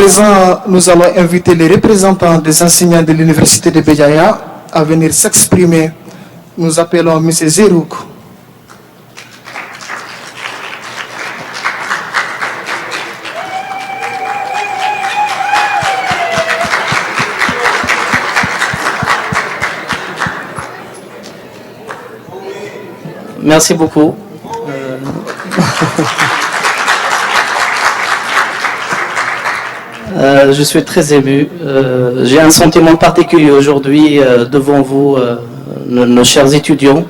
présent, nous allons inviter les représentants des enseignants de l'Université de Béjaïa à venir s'exprimer. Nous appelons M. Zerouk. Merci beaucoup. Je suis très ému. J'ai un sentiment particulier aujourd'hui devant vous, nos chers étudiants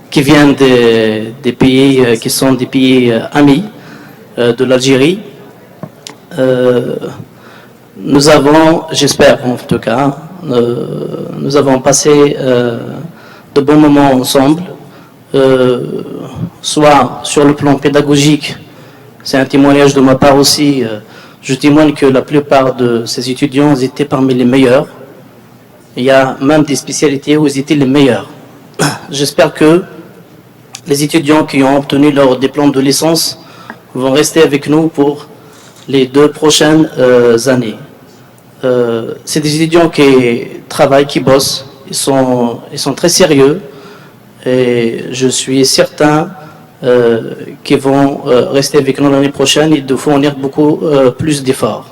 qui viennent des pays qui sont des pays amis de l'Algérie. Nous avons, j'espère en tout cas, nous avons passé de bons moments ensemble, soit sur le plan pédagogique, c'est un témoignage de ma part aussi. Je témoigne que la plupart de ces étudiants étaient parmi les meilleurs. Il y a même des spécialités où ils étaient les meilleurs. J'espère que les étudiants qui ont obtenu leur diplôme de licence vont rester avec nous pour les 2 prochaines années. C'est des étudiants qui travaillent, qui bossent, ils sont très sérieux et je suis certain qui vont rester avec nous l'année prochaine et de fournir beaucoup plus d'efforts.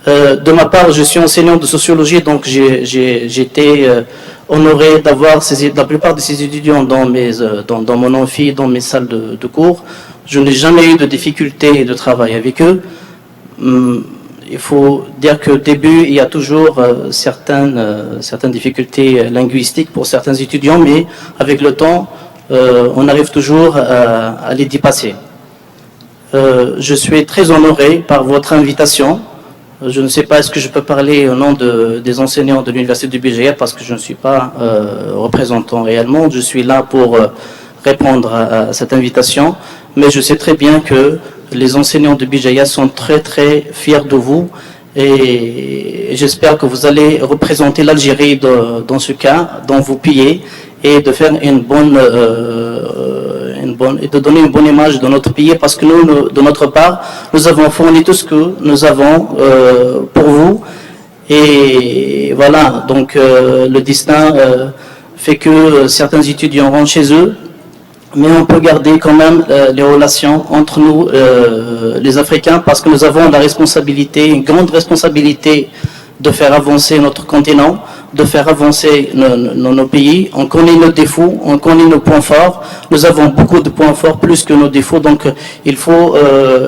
De ma part, je suis enseignant de sociologie, donc j'ai été honoré d'avoir la plupart de ces étudiants dans mon amphi, dans mes salles de cours. Je n'ai jamais eu de difficultés de travail avec eux. Il faut dire qu'au début, il y a toujours certaines difficultés linguistiques pour certains étudiants, mais avec le temps, on arrive toujours à les dépasser. Je suis très honoré par votre invitation. Je ne sais pas est-ce que je peux parler au nom des enseignants de l'Université du Béjaïa parce que je ne suis pas représentant réellement. Je suis là pour répondre à cette invitation. Mais je sais très bien que les enseignants de Béjaïa sont très très fiers de vous. Et j'espère que vous allez représenter l'Algérie dans ce cas, dans vos pays, et de faire et de donner une bonne image de notre pays, parce que nous, de notre part, nous avons fourni tout ce que nous avons pour vous. Et voilà, donc le destin fait que certains étudiants rentrent chez eux, mais on peut garder quand même les relations entre nous, les Africains, parce que nous avons la responsabilité, une grande responsabilité de faire avancer notre continent, de faire avancer nos pays. On connaît nos défauts, on connaît nos points forts. Nous avons beaucoup de points forts, plus que nos défauts, donc il faut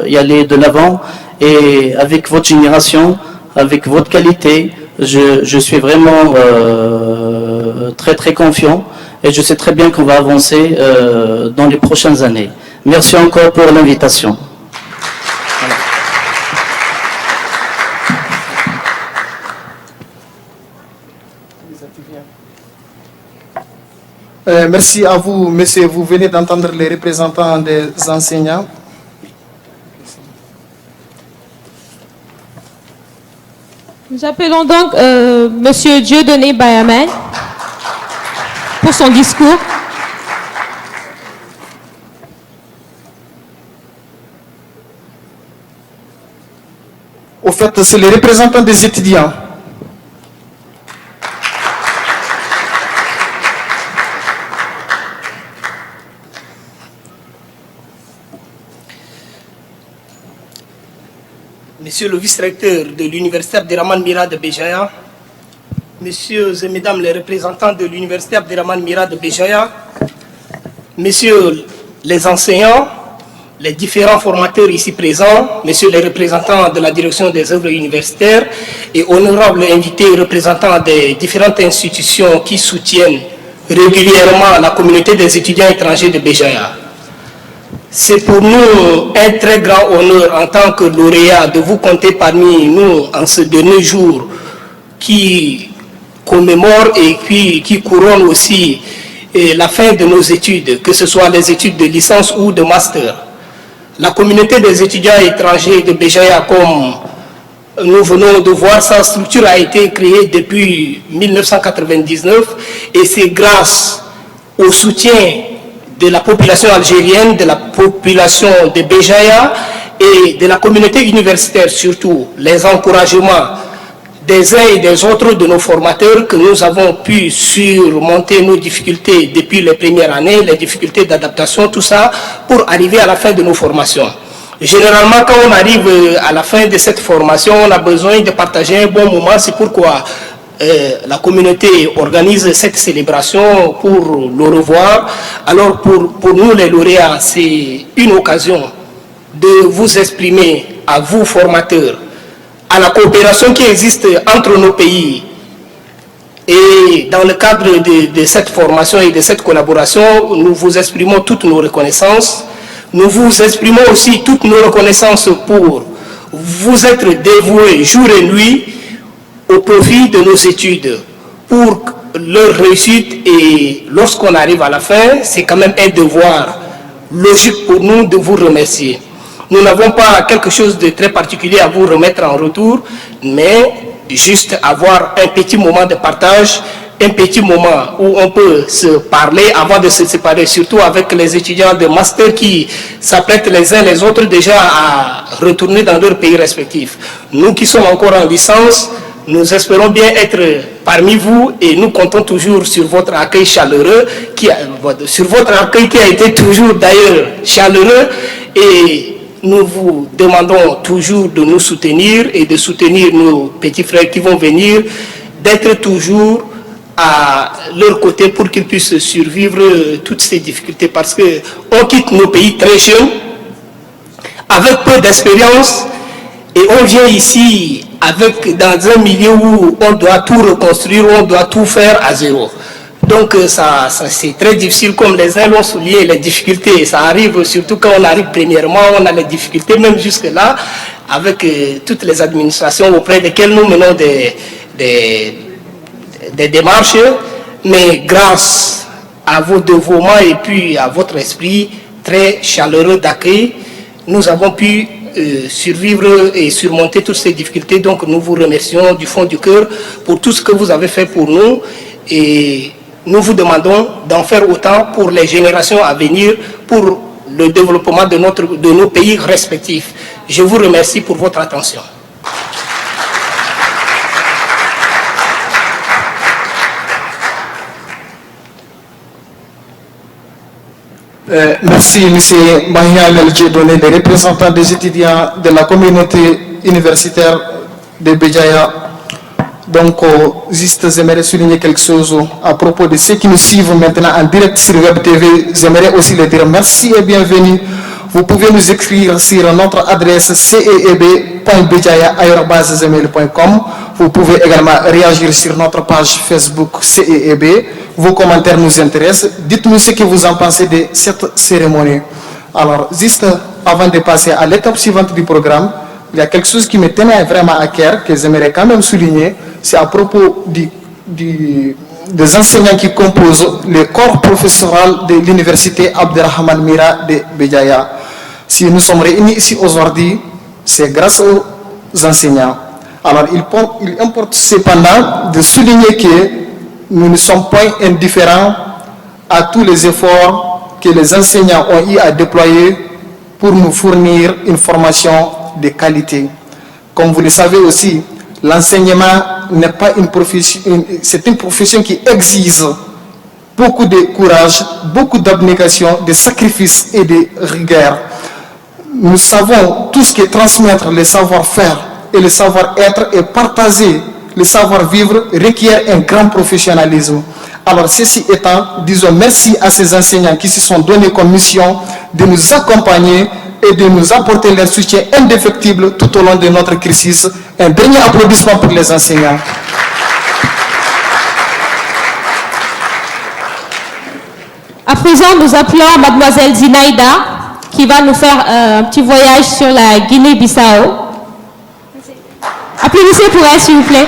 y aller de l'avant. Et avec votre génération, avec votre qualité, je suis vraiment très très confiant. Et je sais très bien qu'on va avancer dans les prochaines années. Merci encore pour l'invitation. Voilà. Merci à vous, monsieur. Vous venez d'entendre les représentants des enseignants. Nous appelons donc monsieur Dieudonné Bayamé pour son discours. Au fait, c'est les représentants des étudiants. Monsieur le vice-recteur de l'Université Abderrahmane Mira de Béjaïa, Messieurs et Mesdames les représentants de l'Université Abderrahmane Mira de Béjaïa, Messieurs les enseignants, les différents formateurs ici présents, Messieurs les représentants de la direction des œuvres universitaires et honorables invités représentants des différentes institutions qui soutiennent régulièrement la communauté des étudiants étrangers de Béjaïa. C'est pour nous un très grand honneur en tant que lauréat de vous compter parmi nous en ce dernier jour qui commémore et qui couronne aussi la fin de nos études, que ce soit les études de licence ou de master. La communauté des étudiants étrangers de Béjaïa, comme nous venons de voir, sa structure a été créée depuis 1999 et c'est grâce au soutien de la population algérienne, de la population de Béjaïa et de la communauté universitaire surtout, les encouragements des uns et des autres de nos formateurs, que nous avons pu surmonter nos difficultés depuis les premières années, les difficultés d'adaptation, tout ça, pour arriver à la fin de nos formations. Généralement, quand on arrive à la fin de cette formation, on a besoin de partager un bon moment. C'est pourquoi la communauté organise cette célébration pour le revoir. Alors pour nous les lauréats, c'est une occasion de vous exprimer à vous formateurs, à la coopération qui existe entre nos pays. Et dans le cadre de cette formation et de cette collaboration, nous vous exprimons toutes nos reconnaissances. Nous vous exprimons aussi toutes nos reconnaissances pour vous être dévoués jour et nuit au profit de nos études, pour leur réussite. Et lorsqu'on arrive à la fin, c'est quand même un devoir logique pour nous de vous remercier. Nous n'avons pas quelque chose de très particulier à vous remettre en retour, mais juste avoir un petit moment de partage, un petit moment où on peut se parler avant de se séparer, surtout avec les étudiants de master qui s'apprêtent les uns les autres déjà à retourner dans leur pays respectifs. Nous qui sommes encore en licence, nous espérons bien être parmi vous et nous comptons toujours sur votre accueil chaleureux, sur votre accueil qui a été toujours d'ailleurs chaleureux, et nous vous demandons toujours de nous soutenir et de soutenir nos petits frères qui vont venir, d'être toujours à leur côté pour qu'ils puissent survivre toutes ces difficultés, parce qu'on quitte nos pays très jeunes, avec peu d'expérience, et on vient ici dans un milieu où on doit tout reconstruire, on doit tout faire à zéro. Donc ça c'est très difficile, comme les uns l'ont souligné, les difficultés, ça arrive surtout quand on arrive premièrement, on a les difficultés même jusque-là, avec toutes les administrations auprès desquelles nous menons des démarches, mais grâce à vos dévouements et puis à votre esprit très chaleureux d'accueil, nous avons pu survivre et surmonter toutes ces difficultés. Donc nous vous remercions du fond du cœur pour tout ce que vous avez fait pour nous, et nous vous demandons d'en faire autant pour les générations à venir, pour le développement de nos pays respectifs. Je vous remercie pour votre attention. Merci, M. Mahial El-Djedone, les représentants des étudiants de la communauté universitaire de Béjaïa. Donc, juste, j'aimerais souligner quelque chose à propos de ceux qui nous suivent maintenant en direct sur Web TV. J'aimerais aussi leur dire merci et bienvenue. Vous pouvez nous écrire sur notre adresse ceeb.béjaïa@gmail.com. Vous pouvez également réagir sur notre page Facebook CEEB. Vos commentaires nous intéressent. Dites-nous ce que vous en pensez de cette cérémonie. Alors, juste avant de passer à l'étape suivante du programme, il y a quelque chose qui me tenait vraiment à cœur, que j'aimerais quand même souligner. C'est à propos des enseignants qui composent le corps professoral de l'université Abderrahmane Mira de Béjaïa. Si nous sommes réunis ici aujourd'hui, c'est grâce aux enseignants. Alors, il importe cependant de souligner que nous ne sommes pas indifférents à tous les efforts que les enseignants ont eu à déployer pour nous fournir une formation de qualité. Comme vous le savez aussi, l'enseignement n'est pas une profession, c'est une profession qui exige beaucoup de courage, beaucoup d'abnégation, de sacrifice et de rigueur. Nous savons tout ce que transmettre le savoir-faire et le savoir-être et partager le savoir-vivre requiert un grand professionnalisme. Alors, ceci étant, disons merci à ces enseignants qui se sont donnés comme mission de nous accompagner et de nous apporter leur soutien indéfectible tout au long de notre crisis. Un dernier applaudissement pour les enseignants. À présent, nous appelons Mademoiselle Zinaïda, qui va nous faire un petit voyage sur la Guinée-Bissau. Applaudissez pour elle, s'il vous plaît.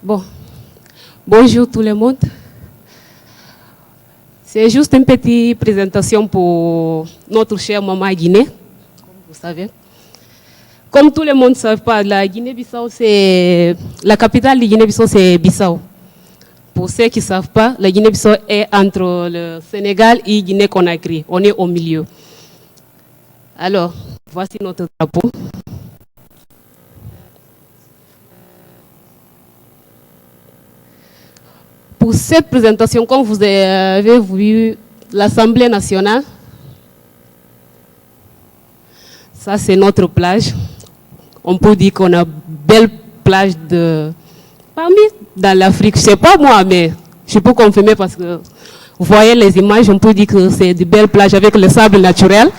Bon, bonjour tout le monde. C'est juste une petite présentation pour notre cher maman Guinée, comme vous savez. Comme tout le monde ne sait pas, la Guinée-Bissau, c'est la capitale de Guinée-Bissau, c'est Bissau. Pour ceux qui ne savent pas, la Guinée-Bissau est entre le Sénégal et Guinée-Conakry. On est au milieu. Alors, voici notre drapeau. Pour cette présentation, comme vous avez vu, l'Assemblée nationale, ça c'est notre plage. On peut dire qu'on a belle plage parmi dans l'Afrique. Je ne sais pas moi, mais je peux confirmer parce que vous voyez les images, on peut dire que c'est de belles plages avec le sable naturel.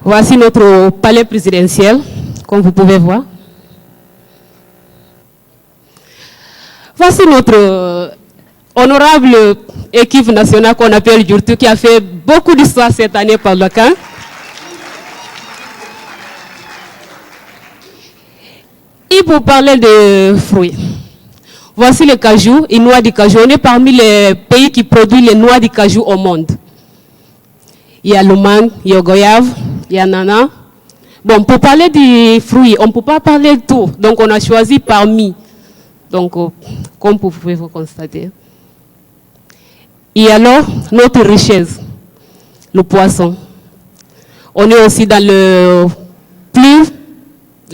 Voici notre palais présidentiel, comme vous pouvez voir. Voici notre honorable équipe nationale qu'on appelle Djurtu, qui a fait beaucoup d'histoire cette année par le camp. Et pour parler de fruits, voici le cajou et noix de cajou. On est parmi les pays qui produisent les noix de cajou au monde. Il y a le mangue, il y a le goyave, il y a l'ananas. Bon, pour parler des fruits, on ne peut pas parler de tout. Donc, on a choisi parmi. Donc, comme vous pouvez vous constater. Et alors, notre richesse, le poisson. On est aussi dans le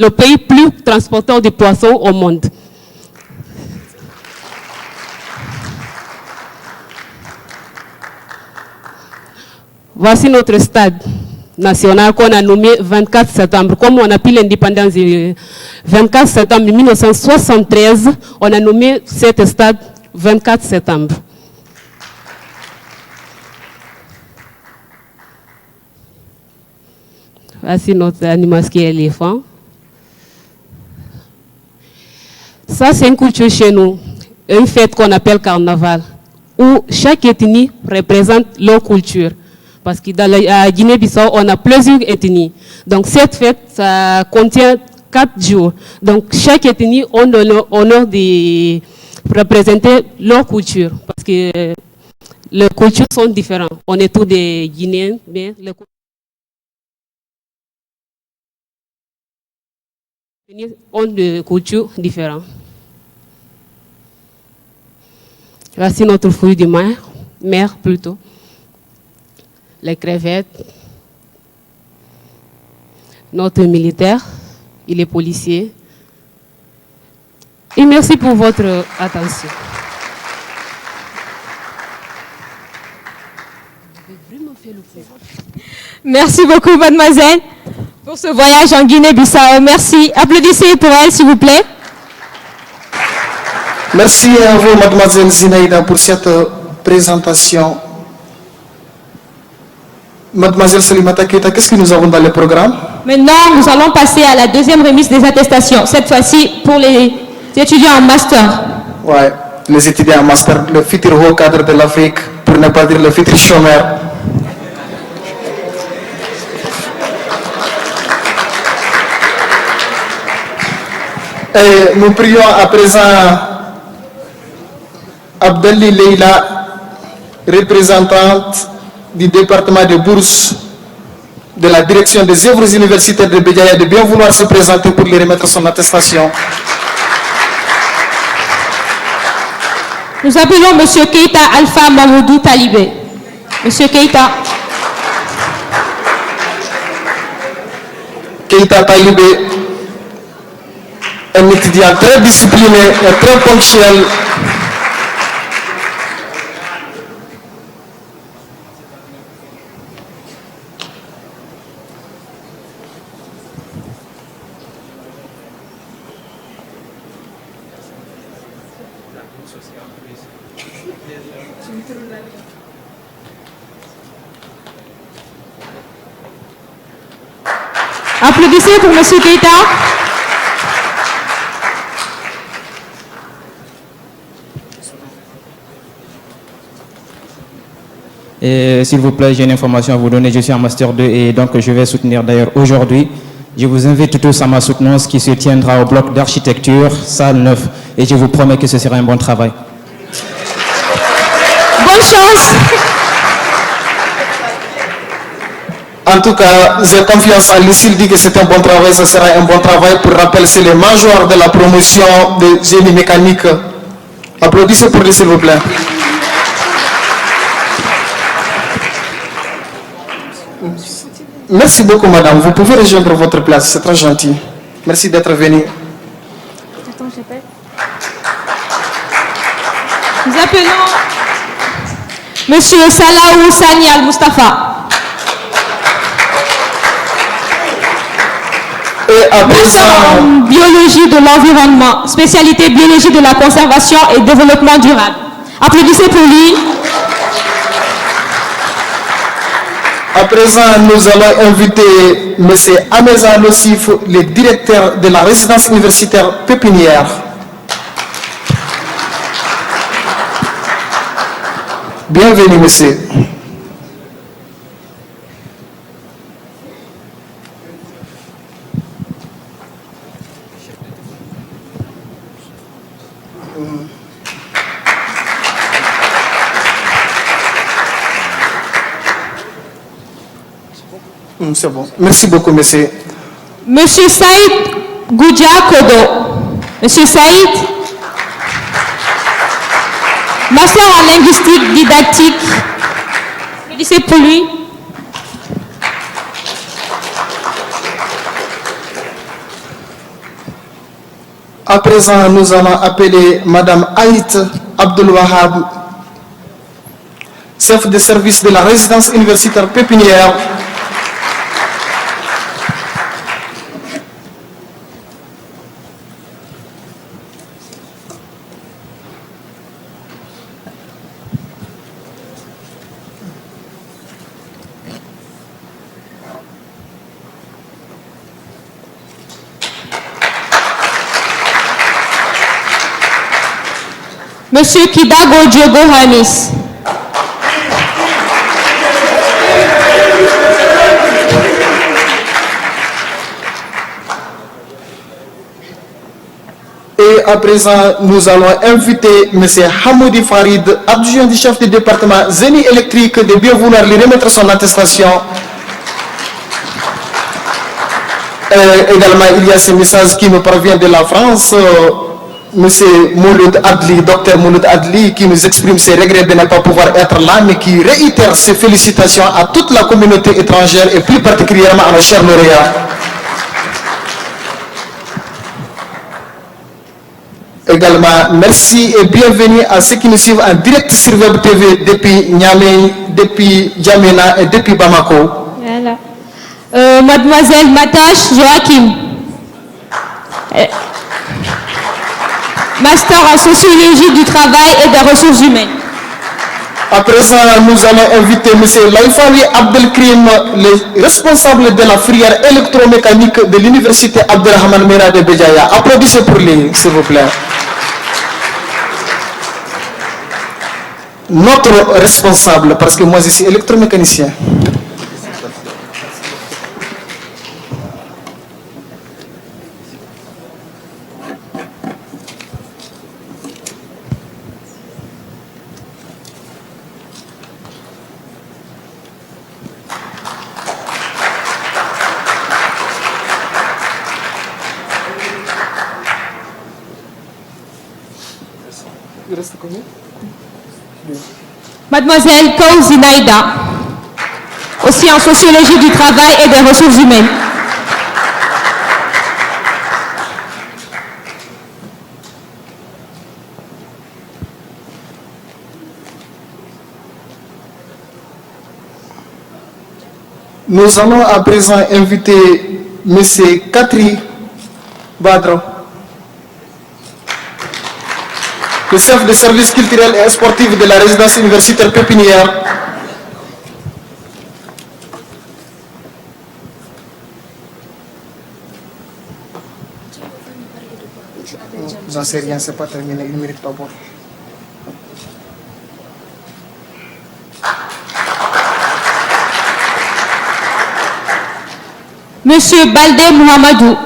pays plus transporteur de poissons au monde. Voici notre stade national qu'on a nommé 24 septembre. Comme on a pris l'indépendance du 24 septembre 1973, on a nommé cet stade 24 septembre. Voici notre animal qui est l'éléphant. Ça, c'est une culture chez nous, une fête qu'on appelle carnaval, où chaque ethnie représente leur culture. Parce que dans la Guinée-Bissau, on a plusieurs ethnies. Donc cette fête, ça contient 4 jours. Donc chaque ethnie a l'honneur de représenter leur culture. Parce que les cultures sont différentes. On est tous des Guinéens, mais les cultures ont des cultures différentes. Voici notre fruit de mer plutôt. Les crevettes, notre militaire et les policiers. Et merci pour votre attention. Merci beaucoup, mademoiselle, pour ce voyage en Guinée-Bissau. Merci. Applaudissez pour elle, s'il vous plaît. Merci à vous, mademoiselle Zinaïda, pour cette présentation. Mademoiselle Salimata Keita, qu'est-ce que nous avons dans le programme? Maintenant, nous allons passer à la deuxième remise des attestations. Cette fois-ci, pour les étudiants en master. Ouais, les étudiants en master, le futur haut cadre de l'Afrique, pour ne pas dire le futur chômeur. Et nous prions à présent Abdelli Leila, représentante du département de bourse de la direction des œuvres universitaires de Bédiaya, de bien vouloir se présenter pour lui remettre son attestation. Nous appelons M. Keita Alpha Mamoudou Talibé. M. Keita. Keita Talibé, un étudiant très discipliné et très ponctuel. Applaudissez pour M. Keita. Et s'il vous plaît, j'ai une information à vous donner. Je suis en Master 2 et donc je vais soutenir d'ailleurs aujourd'hui. Je vous invite tous à ma soutenance qui se tiendra au bloc d'architecture, salle 9. Et je vous promets que ce sera un bon travail. Bonne chance. En tout cas, j'ai confiance en lui. S'il dit que c'est un bon travail, ce sera un bon travail. Pour rappel, c'est les majors de la promotion de génie mécanique. Applaudissez pour lui, s'il vous plaît. Merci beaucoup, madame. Vous pouvez rejoindre votre place. C'est très gentil. Merci d'être venu. Nous appelons Monsieur Salaou Sani Al-Mustafa. Et à Master en présent, biologie de l'environnement, spécialité biologie de la conservation et développement durable. Applaudissez pour lui. à présent, nous allons inviter M. Ameza Lossif, le directeur de la résidence universitaire pépinière. Bienvenue, monsieur. C'est bon. Merci beaucoup, monsieur. Monsieur Saïd Goudia Kodo. Monsieur Saïd, master en linguistique didactique. Applaudissez pour lui. À présent, nous allons appeler Madame Aït Abdul Wahab, chef de service de la résidence universitaire pépinière. Monsieur Kidago Diogo Hanis. Et à présent, nous allons inviter M. Hamoudi Farid, adjoint du chef du département génie électrique, de bien vouloir lui remettre son attestation. Également, il y a ce message qui nous parvient de la France. M. Mouloud Adli, Dr Mouloud Adli, qui nous exprime ses regrets de ne pas pouvoir être là, mais qui réitère ses félicitations à toute la communauté étrangère et plus particulièrement à nos chers lauréats. Également, merci et bienvenue à ceux qui nous suivent en direct sur Web TV depuis Niamey, depuis Djamena et depuis Bamako. Voilà. Mademoiselle Matache Joachim. Master en sociologie du travail et des ressources humaines. À présent, nous allons inviter M. Laïfali Abdelkrim, le responsable de la filière électromécanique de l'université Abdelrahman Mera de Béjaïa. Applaudissez pour lui, s'il vous plaît. Notre responsable, parce que moi je suis électromécanicien. Mademoiselle Kouzi Naïda, aussi en sociologie du travail et des ressources humaines. Nous allons à présent inviter M. Katri Badro, le chef de service culturel et sportif de la résidence universitaire pépinière. J'en sais rien, c'est pas terminé, il ne mérite pas bon. Monsieur Baldé Mohamedou.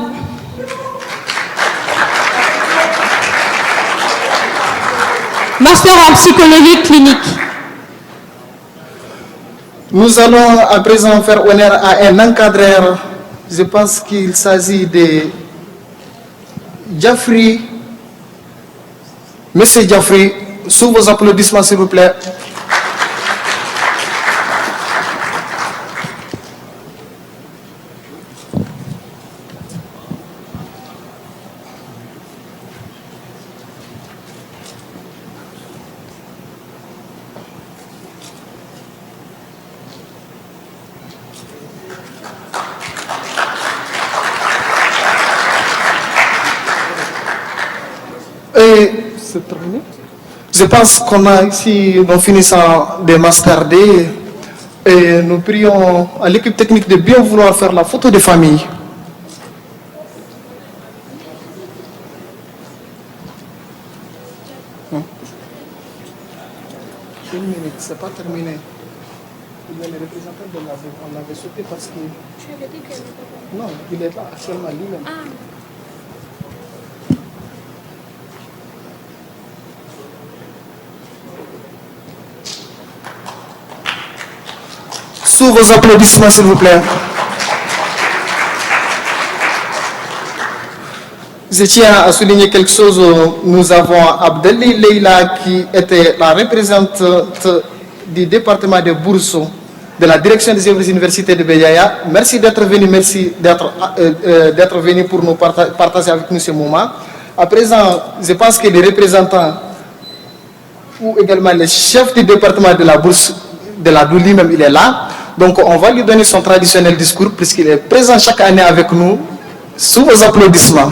Master en psychologie clinique. Nous allons à présent faire honneur à un encadreur. Je pense qu'il s'agit de Jaffrey. Monsieur Jaffrey, sous vos applaudissements s'il vous plaît. Et c'est terminé. Je pense qu'on a ici, nous finissons des Master D, et nous prions à l'équipe technique de bien vouloir faire la photo de famille. Une minute, c'est pas terminé. Il y a les représentants de la ville, on l'avait sauté parce que... Tu avais dit qu'il n'était pas... Non, il est là actuellement lui-même. Sous vos applaudissements, s'il vous plaît. Je tiens à souligner quelque chose. Nous avons Abdelli Leila qui était la représentante du département de Bourso, de la direction des œuvres universitaires de Béjaïa. Merci d'être venu, merci d'être venu pour nous partager avec nous ce moment. À présent, je pense que les représentants ou également le chef du département de la Bourse de la Douli même, il est là. Donc on va lui donner son traditionnel discours puisqu'il est présent chaque année avec nous. Sous vos applaudissements.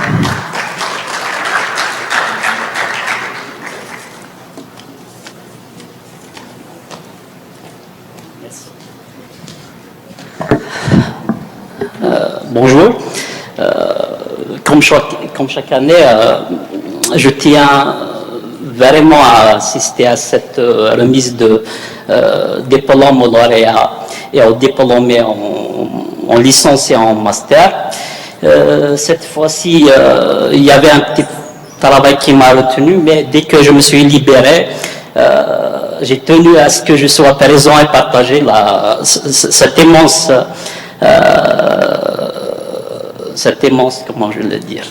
Bonjour. Comme chaque année, je tiens vraiment à assister à cette remise de diplômes aux lauréats et aux diplômés en licence et en master. Cette fois-ci, il y avait un petit travail qui m'a retenu, mais dès que je me suis libéré, j'ai tenu à ce que je sois présent et partager cette immense, comment je vais le dire,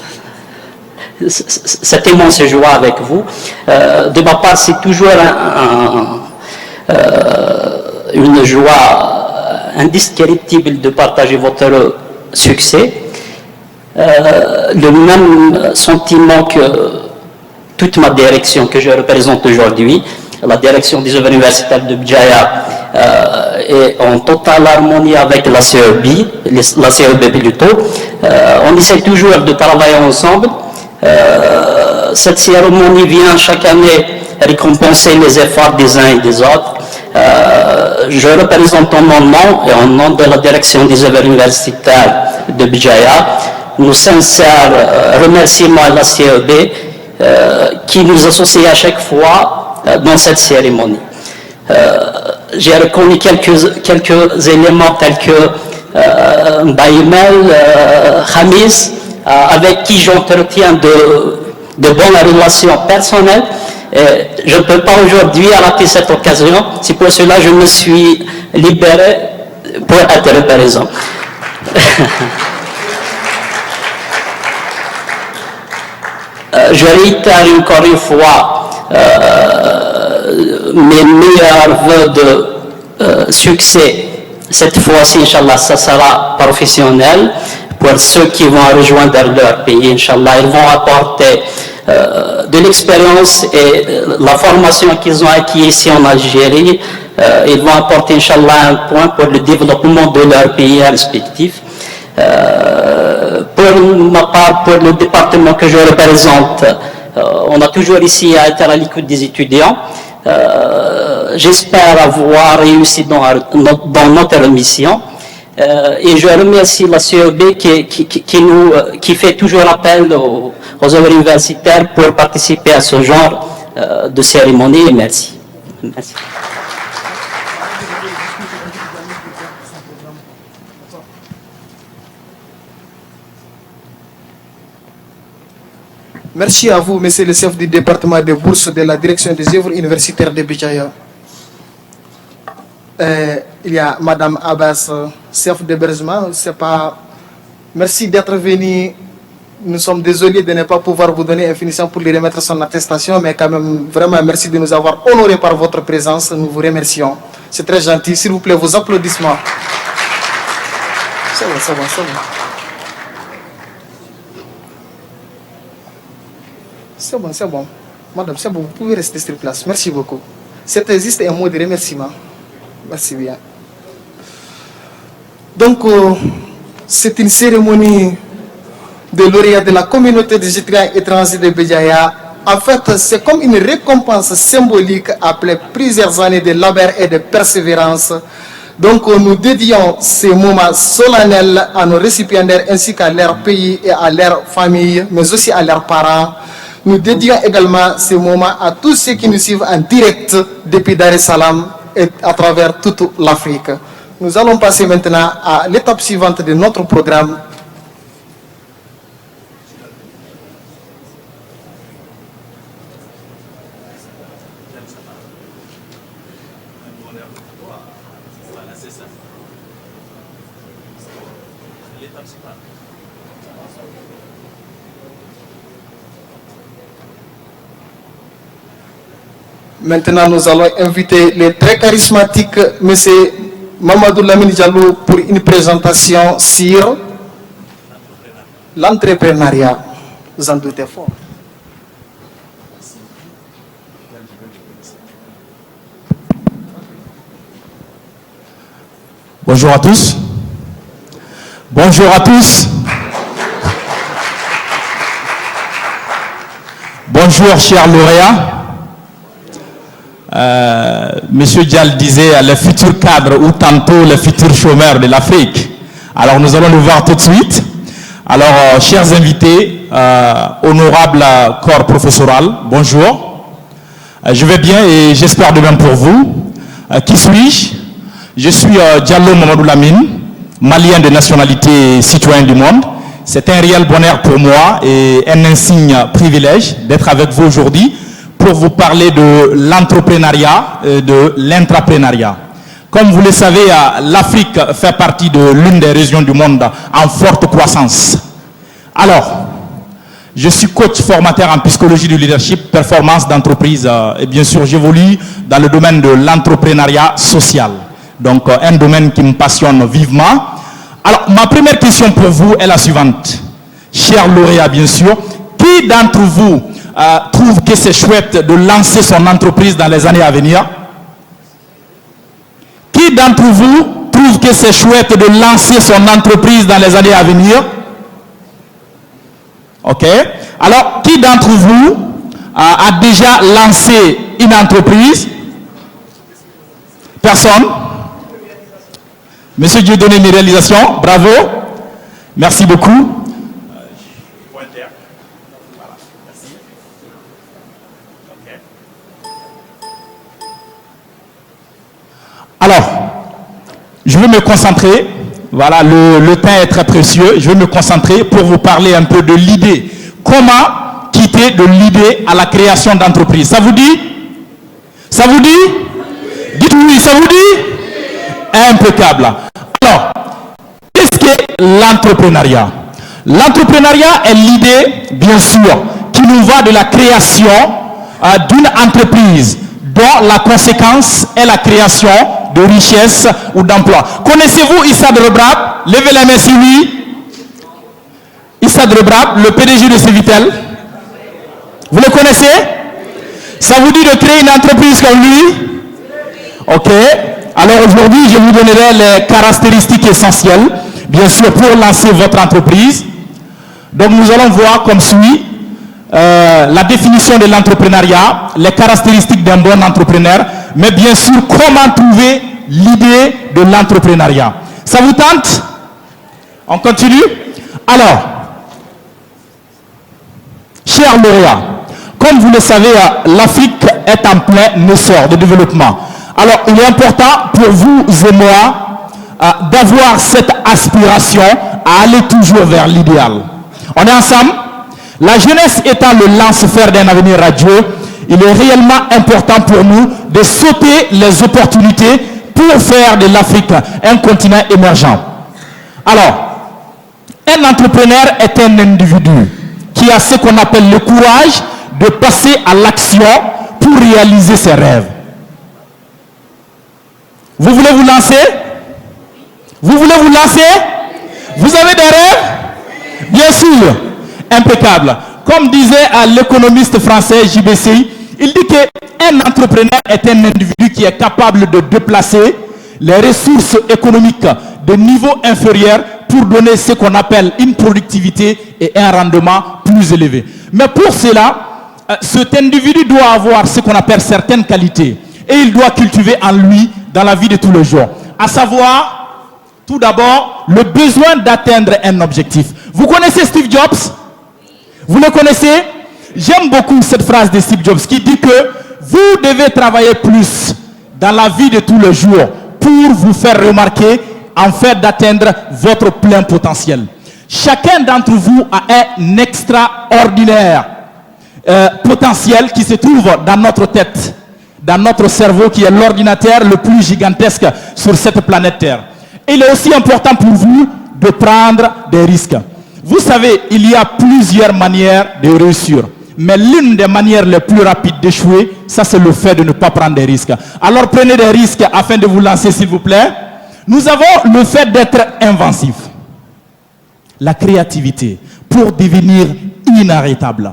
cette immense joie avec vous. De ma part, c'est toujours une joie indescriptible de partager votre succès. Le même sentiment que toute ma direction que je représente aujourd'hui, la direction des œuvres universitaires de Béjaïa, est en totale harmonie avec la CEB plutôt. On essaie toujours de travailler ensemble. Cette cérémonie vient chaque année récompenser les efforts des uns et des autres. Je représente en mon nom et en nom de la direction des œuvres universitaires de Béjaïa nos sincères remerciements à la CEB qui nous associe à chaque fois dans cette cérémonie. J'ai reconnu quelques éléments tels que Baïmel, Khamis, avec qui j'entretiens de bonnes relations personnelles. Je ne peux pas aujourd'hui rater cette occasion. C'est pour cela que je me suis libéré pour être présent. Je réitère encore une fois mes meilleurs vœux de succès. Cette fois-ci, Inch'Allah, ça sera professionnel. Pour ceux qui vont rejoindre leur pays, Inch'Allah, ils vont apporter de l'expérience et la formation qu'ils ont acquis ici en Algérie. Ils vont apporter, Inch'Allah, un point pour le développement de leur pays respectif. Pour ma part, pour le département que je représente, on a toujours ici à être à l'écoute des étudiants. J'espère avoir réussi dans notre mission. Et je remercie la CEB qui fait toujours appel aux œuvres universitaires pour participer à ce genre de cérémonie. Merci. Merci. Merci à vous, monsieur le chef du département des bourses de la direction des œuvres universitaires de Béjaïa. Il y a madame Abbas, chef d'hébergement. Merci d'être venu. Nous sommes désolés de ne pas pouvoir vous donner une finition pour lui remettre son attestation, mais quand même, vraiment, merci de nous avoir honorés par votre présence. Nous vous remercions. C'est très gentil. S'il vous plaît, vos applaudissements. C'est bon, c'est bon, c'est bon. C'est bon, c'est bon. Madame, c'est bon, vous pouvez rester sur place. Merci beaucoup. C'était juste un mot de remerciement. Merci bien. Donc, c'est une cérémonie de lauréat de la communauté des étudiants étrangers de Béjaïa. En fait, c'est comme une récompense symbolique après plusieurs années de labeur et de persévérance. Donc, nous dédions ces moments solennels à nos récipiendaires ainsi qu'à leur pays et à leur famille, mais aussi à leurs parents. Nous dédions également ces moments à tous ceux qui nous suivent en direct depuis Dar es Salaam et à travers toute l'Afrique. Nous allons passer maintenant à l'étape suivante de notre programme. Maintenant, nous allons inviter le très charismatique M. Mamadou Lamine Diallo pour une présentation sur l'entrepreneuriat. Vous en doutez fort. Bonjour à tous. Bonjour à tous. Bonjour, chers lauréats. Monsieur Dial disait le futur cadre ou tantôt le futur chômeur de l'Afrique. Alors nous allons le voir tout de suite. Alors, chers invités, honorable corps professoral, bonjour. Je vais bien et j'espère de même pour vous. Qui suis-je? Je suis Diallo Mamadou Lamine, malien de nationalité citoyen du monde. C'est un réel bonheur pour moi et un insigne privilège d'être avec vous aujourd'hui pour vous parler de l'entrepreneuriat et de l'intrapreneuriat. Comme vous le savez, l'Afrique fait partie de l'une des régions du monde en forte croissance. Alors, je suis coach formateur en psychologie du leadership, performance d'entreprise et bien sûr j'évolue dans le domaine de l'entrepreneuriat social. Donc un domaine qui me passionne vivement. Alors, ma première question pour vous est la suivante. Chers lauréats, bien sûr, qui d'entre vous trouve que c'est chouette de lancer son entreprise dans les années à venir? Qui d'entre vous trouve que c'est chouette de lancer son entreprise dans les années à venir? Ok. Alors, qui d'entre vous a déjà lancé une entreprise? Personne? Monsieur Dieudonné, mes réalisations, bravo. Merci beaucoup. Alors, je vais me concentrer, voilà, le temps est très précieux, je vais me concentrer pour vous parler un peu de l'idée. Comment quitter de l'idée à la création d'entreprise? Ça vous dit? Ça vous dit? Dites oui, ça vous dit? Impeccable. Alors, qu'est-ce qu'est l'entrepreneuriat? L'entrepreneuriat est l'idée, bien sûr, qui nous va de la création d'une entreprise dont la conséquence est la création de richesse ou d'emploi. Connaissez-vous Issa Rebrab? Levez la main si oui. Issa Rebrab, le PDG de Civitel. Vous le connaissez? Ça vous dit de créer une entreprise comme lui? Ok. Alors aujourd'hui, je vous donnerai les caractéristiques essentielles, bien sûr, pour lancer votre entreprise. Donc nous allons voir comme suit. La définition de l'entrepreneuriat, les caractéristiques d'un bon entrepreneur, mais bien sûr comment trouver l'idée de l'entrepreneuriat. Ça vous tente? On continue? Alors, chers lauréats, comme vous le savez, l'Afrique est en plein essor de développement. Alors, il est important pour vous et moi d'avoir cette aspiration à aller toujours vers l'idéal. On est ensemble? La jeunesse étant le lance-fer d'un avenir radieux, il est réellement important pour nous de sauter les opportunités pour faire de l'Afrique un continent émergent. Alors, un entrepreneur est un individu qui a ce qu'on appelle le courage de passer à l'action pour réaliser ses rêves. Vous voulez vous lancer? Vous voulez vous lancer? Vous avez des rêves? Bien sûr. Impeccable. Comme disait l'économiste français JBCI, il dit qu'un entrepreneur est un individu qui est capable de déplacer les ressources économiques de niveau inférieur pour donner ce qu'on appelle une productivité et un rendement plus élevé. Mais pour cela, cet individu doit avoir ce qu'on appelle certaines qualités et il doit cultiver en lui dans la vie de tous les jours. À savoir, tout d'abord, le besoin d'atteindre un objectif. Vous connaissez Steve Jobs? Vous le connaissez? J'aime beaucoup cette phrase de Steve Jobs qui dit que vous devez travailler plus dans la vie de tous les jours pour vous faire remarquer en fait d'atteindre votre plein potentiel. Chacun d'entre vous a un extraordinaire potentiel qui se trouve dans notre tête, dans notre cerveau qui est l'ordinateur le plus gigantesque sur cette planète Terre. Il est aussi important pour vous de prendre des risques. Vous savez, il y a plusieurs manières de réussir. Mais l'une des manières les plus rapides d'échouer, ça c'est le fait de ne pas prendre des risques. Alors prenez des risques afin de vous lancer s'il vous plaît. Nous avons le fait d'être inventif. La créativité pour devenir inarrêtable.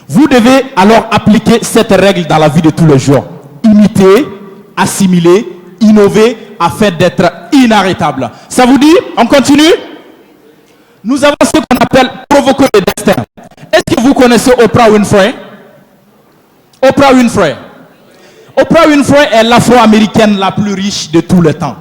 Vous devez alors appliquer cette règle dans la vie de tous les jours. Imiter, assimiler, innover afin d'être inarrêtable. Ça vous dit? On continue? Nous avons ce qu'on appelle provoquer le destin. Est-ce que vous connaissez Oprah Winfrey? Oprah Winfrey. Oprah Winfrey est l'afro-américaine la plus riche de tout le temps.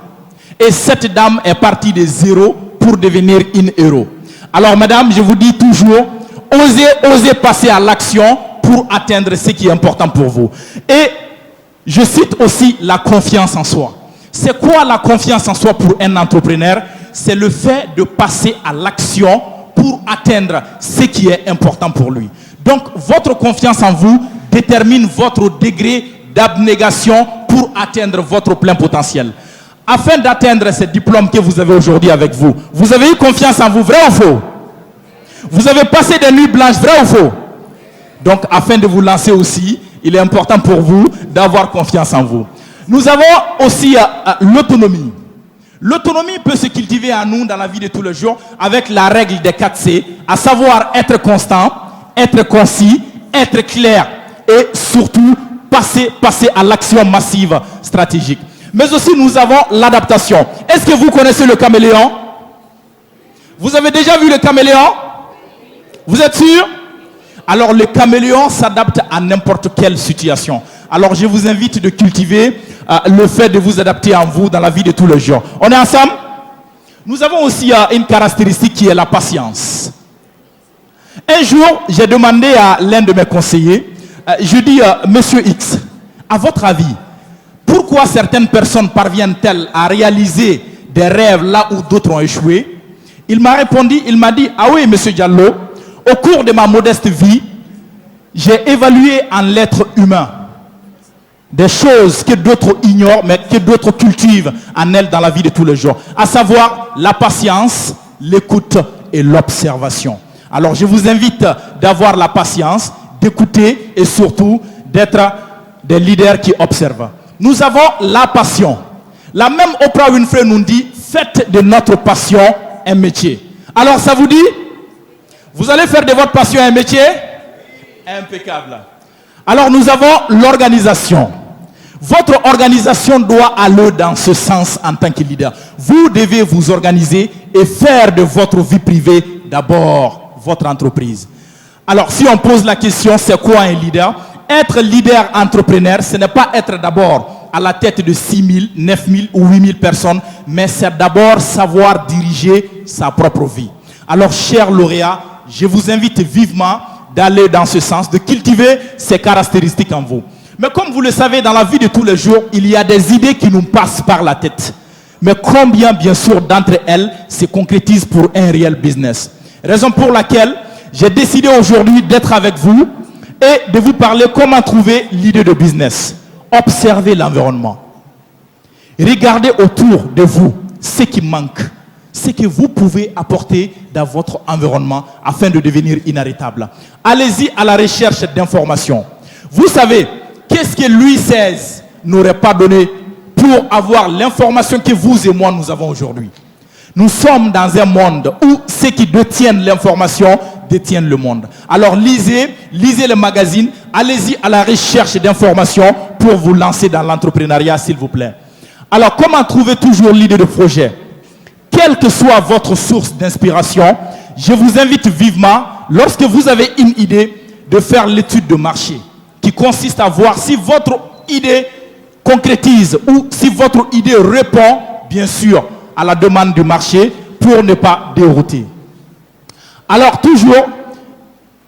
Et cette dame est partie de zéro pour devenir une héros. Alors, mesdames, je vous dis toujours, osez passer à l'action pour atteindre ce qui est important pour vous. Et je cite aussi la confiance en soi. C'est quoi la confiance en soi pour un entrepreneur? C'est le fait de passer à l'action pour atteindre ce qui est important pour lui. Donc, votre confiance en vous détermine votre degré d'abnégation pour atteindre votre plein potentiel. Afin d'atteindre ce diplôme que vous avez aujourd'hui avec vous, vous avez eu confiance en vous, vrai ou faux? Vous avez passé des nuits blanches, vrai ou faux? Donc, afin de vous lancer aussi, il est important pour vous d'avoir confiance en vous. Nous avons aussi l'autonomie. L'autonomie peut se cultiver à nous dans la vie de tous les jours avec la règle des 4C, à savoir être constant, être concis, être clair et surtout passer à l'action massive stratégique. Mais aussi nous avons l'adaptation. Est-ce que vous connaissez le caméléon? Vous avez déjà vu le caméléon? Vous êtes sûr? Alors le caméléon s'adapte à n'importe quelle situation. Alors je vous invite de cultiver le fait de vous adapter en vous dans la vie de tous les jours. On est ensemble? Nous avons aussi une caractéristique qui est la patience. Un jour, j'ai demandé à l'un de mes conseillers, je dis, Monsieur X, à votre avis, pourquoi certaines personnes parviennent-elles à réaliser des rêves là où d'autres ont échoué? Il m'a répondu, il m'a dit, ah oui, Monsieur Diallo, au cours de ma modeste vie, j'ai évalué en l'être humain des choses que d'autres ignorent, mais que d'autres cultivent en elles dans la vie de tous les jours. À savoir la patience, l'écoute et l'observation. Alors je vous invite d'avoir la patience, d'écouter et surtout d'être des leaders qui observent. Nous avons la passion. La même Oprah Winfrey nous dit, faites de notre passion un métier. Alors ça vous dit? Vous allez faire de votre passion un métier? Impeccable. Alors nous avons l'organisation. Votre organisation doit aller dans ce sens en tant que leader. Vous devez vous organiser et faire de votre vie privée d'abord votre entreprise. Alors si on pose la question, c'est quoi un leader? Être leader entrepreneur, ce n'est pas être d'abord à la tête de 6 000, 9 000 ou 8 000 personnes, mais c'est d'abord savoir diriger sa propre vie. Alors chers lauréats, je vous invite vivement d'aller dans ce sens, de cultiver ces caractéristiques en vous. Mais comme vous le savez, dans la vie de tous les jours, il y a des idées qui nous passent par la tête. Mais combien, bien sûr, d'entre elles se concrétisent pour un réel business? Raison pour laquelle j'ai décidé aujourd'hui d'être avec vous et de vous parler comment trouver l'idée de business. Observez l'environnement. Regardez autour de vous ce qui manque, ce que vous pouvez apporter dans votre environnement afin de devenir inarrêtable. Allez-y à la recherche d'informations. Vous savez, qu'est-ce que Louis XVI n'aurait pas donné pour avoir l'information que vous et moi nous avons aujourd'hui? Nous sommes dans un monde où ceux qui détiennent l'information détiennent le monde. Alors lisez les magazines, allez-y à la recherche d'informations pour vous lancer dans l'entrepreneuriat, s'il vous plaît. Alors comment trouver toujours l'idée de projet? Quelle que soit votre source d'inspiration, je vous invite vivement, lorsque vous avez une idée, de faire l'étude de marché, qui consiste à voir si votre idée concrétise ou si votre idée répond, bien sûr, à la demande du marché pour ne pas dérouter. Alors toujours,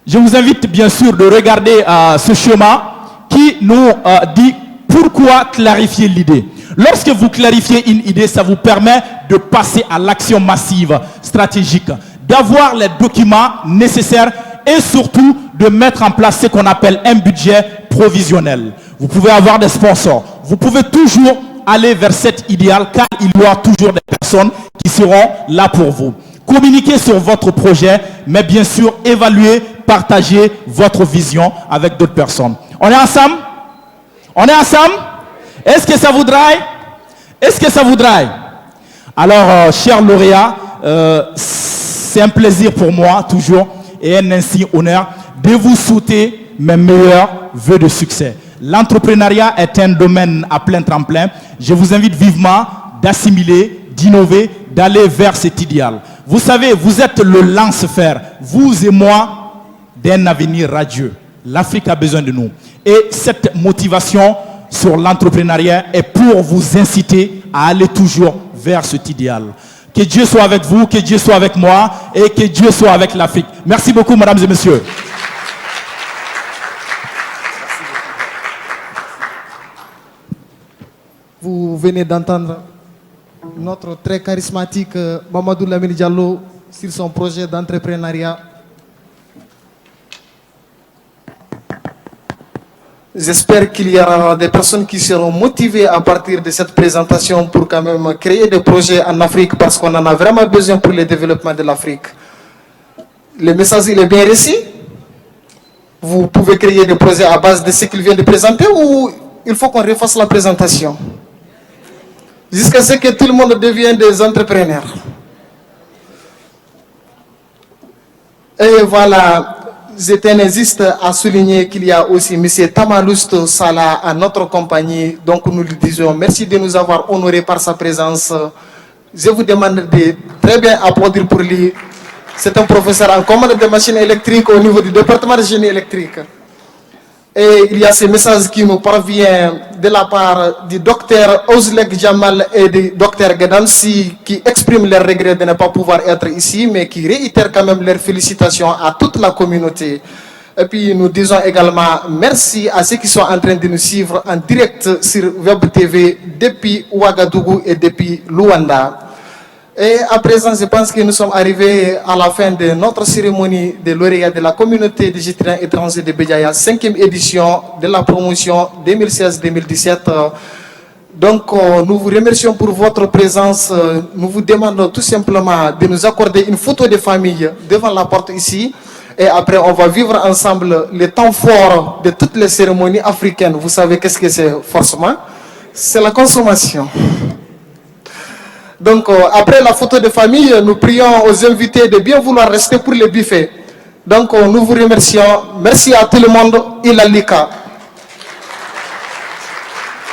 je vous invite bien sûr de regarder ce schéma qui nous dit pourquoi clarifier l'idée. Lorsque vous clarifiez une idée, ça vous permet de passer à l'action massive, stratégique, d'avoir les documents nécessaires et surtout de mettre en place ce qu'on appelle un budget provisionnel. Vous pouvez avoir des sponsors, vous pouvez toujours aller vers cet idéal car il y aura toujours des personnes qui seront là pour vous. Communiquez sur votre projet, mais bien sûr, évaluez, partagez votre vision avec d'autres personnes. On est ensemble? On est ensemble? Est-ce que ça vous draille? Est-ce que ça vous draille? Alors, chers lauréats, c'est un plaisir pour moi, toujours, et un ainsi honneur, de vous souhaiter mes meilleurs vœux de succès. L'entrepreneuriat est un domaine à plein tremplin. Je vous invite vivement d'assimiler, d'innover, d'aller vers cet idéal. Vous savez, vous êtes le lance-fer, vous et moi, d'un avenir radieux. L'Afrique a besoin de nous. Et cette motivation sur l'entrepreneuriat est pour vous inciter à aller toujours vers cet idéal. Que Dieu soit avec vous, que Dieu soit avec moi et que Dieu soit avec l'Afrique. Merci beaucoup, mesdames et messieurs. Vous venez d'entendre notre très charismatique Mamadou Lamine Diallo sur son projet d'entrepreneuriat. J'espère qu'il y aura des personnes qui seront motivées à partir de cette présentation pour quand même créer des projets en Afrique parce qu'on en a vraiment besoin pour le développement de l'Afrique. Le message il est bien reçu. Vous pouvez créer des projets à base de ce qu'il vient de présenter ou il faut qu'on refasse la présentation jusqu'à ce que tout le monde devienne des entrepreneurs. Et voilà, je tenais juste à souligner qu'il y a aussi M. Tamalousto Salah à notre compagnie. Donc nous lui disons merci de nous avoir honorés par sa présence. Je vous demande de très bien applaudir pour lui. C'est un professeur en commande de machines électriques au niveau du département de génie électrique. Et il y a ce message qui nous parvient de la part du docteur Ozlek Jamal et du docteur Gadamsi qui expriment leur regret de ne pas pouvoir être ici, mais qui réitèrent quand même leurs félicitations à toute la communauté. Et puis nous disons également merci à ceux qui sont en train de nous suivre en direct sur Web TV depuis Ouagadougou et depuis Luanda. Et à présent, je pense que nous sommes arrivés à la fin de notre cérémonie de lauréats de la communauté des étudiants étrangers de Béjaïa, 5e édition de la promotion 2016-2017. Donc, nous vous remercions pour votre présence. Nous vous demandons tout simplement de nous accorder une photo de famille devant la porte ici. Et après, on va vivre ensemble les temps forts de toutes les cérémonies africaines. Vous savez qu'est-ce que c'est forcément? C'est la consommation. Donc, après la photo de famille, nous prions aux invités de bien vouloir rester pour le buffet. Donc, nous vous remercions. Merci à tout le monde. Ilalika.